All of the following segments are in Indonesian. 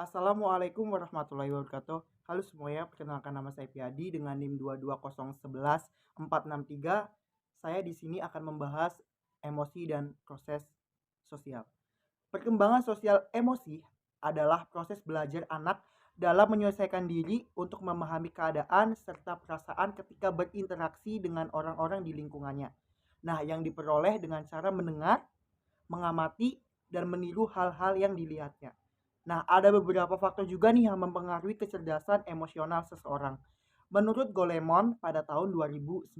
Assalamualaikum warahmatullahi wabarakatuh. Halo semuanya, perkenalkan nama saya Piadi dengan NIM 220111463. Saya di sini akan membahas emosi dan proses sosial. Perkembangan sosial emosi adalah proses belajar anak dalam menyelesaikan diri untuk memahami keadaan serta perasaan ketika berinteraksi dengan orang-orang di lingkungannya. Nah, yang diperoleh dengan cara mendengar, mengamati, dan meniru hal-hal yang dilihatnya. Nah, ada beberapa faktor juga nih yang mempengaruhi kecerdasan emosional seseorang. Menurut Golemon pada tahun 2009.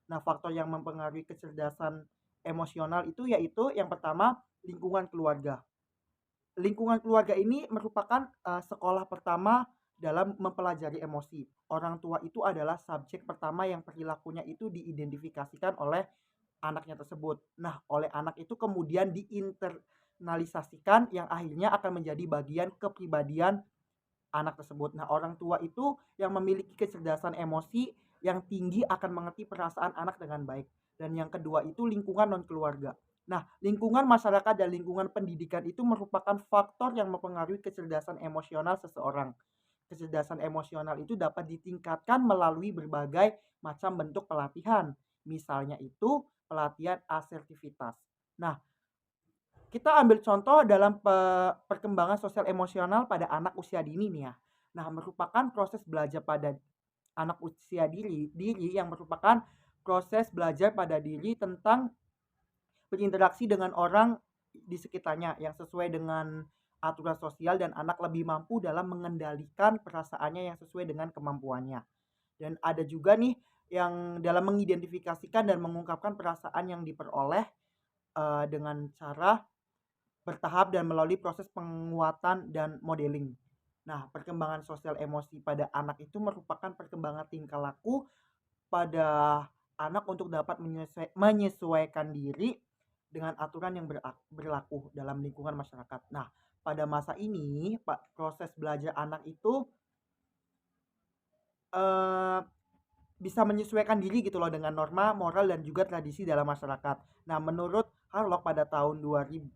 Nah, faktor yang mempengaruhi kecerdasan emosional itu yaitu yang pertama, lingkungan keluarga. Lingkungan keluarga ini merupakan sekolah pertama dalam mempelajari emosi. Orang tua itu adalah subjek pertama yang perilakunya itu diidentifikasikan oleh anaknya tersebut. Nah, oleh anak itu kemudian diinternalisasikan yang akhirnya akan menjadi bagian kepribadian anak tersebut. Nah, orang tua itu yang memiliki kecerdasan emosi yang tinggi akan mengerti perasaan anak dengan baik. Dan yang kedua itu lingkungan non keluarga. Nah, lingkungan masyarakat dan lingkungan pendidikan itu merupakan faktor yang mempengaruhi kecerdasan emosional seseorang. Kecerdasan emosional itu dapat ditingkatkan melalui berbagai macam bentuk pelatihan. Misalnya itu pelatihan asertivitas. Nah, kita ambil contoh dalam perkembangan sosial emosional pada anak usia dini nih ya. Nah, merupakan proses belajar pada anak usia dini diri yang merupakan proses belajar pada diri tentang berinteraksi dengan orang di sekitarnya yang sesuai dengan aturan sosial dan anak lebih mampu dalam mengendalikan perasaannya yang sesuai dengan kemampuannya. Dan ada juga nih yang dalam mengidentifikasikan dan mengungkapkan perasaan yang diperoleh dengan cara bertahap dan melalui proses penguatan dan modeling. Nah, perkembangan sosial emosi pada anak itu merupakan perkembangan tingkah laku pada anak untuk dapat menyesuaikan diri dengan aturan yang berlaku dalam lingkungan masyarakat. Nah, pada masa ini, proses belajar anak itu eh, bisa menyesuaikan diri gitu loh dengan norma, moral, dan juga tradisi dalam masyarakat. Nah, menurut Harlock pada tahun 2000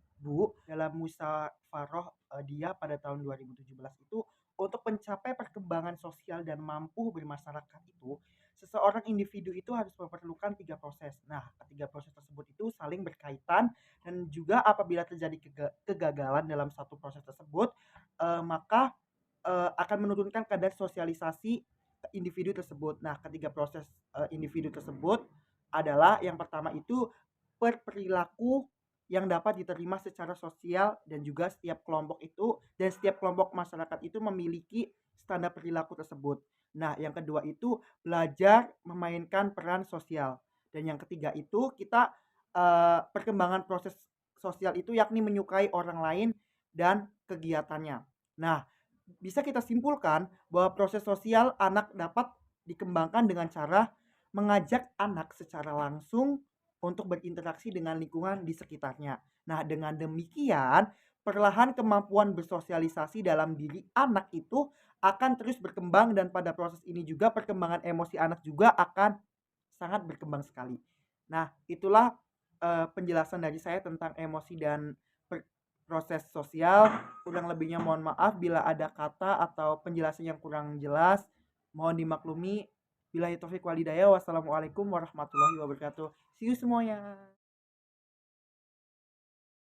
dalam musyawarah dia pada tahun 2017 itu untuk mencapai perkembangan sosial dan mampu bermasyarakat itu seseorang individu itu harus memerlukan tiga proses. Nah, ketiga proses tersebut itu saling berkaitan dan juga apabila terjadi kegagalan dalam satu proses tersebut, maka akan menurunkan kadar sosialisasi individu tersebut. Nah, ketiga proses individu tersebut adalah yang pertama itu perilaku yang dapat diterima secara sosial dan juga setiap kelompok itu dan setiap kelompok masyarakat itu memiliki standar perilaku tersebut. Nah, yang kedua itu belajar memainkan peran sosial. Dan yang ketiga itu kita perkembangan proses sosial itu yakni menyukai orang lain dan kegiatannya. Nah, bisa kita simpulkan bahwa proses sosial anak dapat dikembangkan dengan cara mengajak anak secara langsung untuk berinteraksi dengan lingkungan di sekitarnya. Nah, dengan demikian, perlahan kemampuan bersosialisasi dalam diri anak itu akan terus berkembang dan pada proses ini juga perkembangan emosi anak juga akan sangat berkembang sekali. Nah, itulah penjelasan dari saya tentang emosi dan proses sosial. Kurang lebihnya mohon maaf bila ada kata atau penjelasan yang kurang jelas. Mohon dimaklumi. Billahi taufik walhidayah. Wassalamualaikum warahmatullahi wabarakatuh. See you semuanya.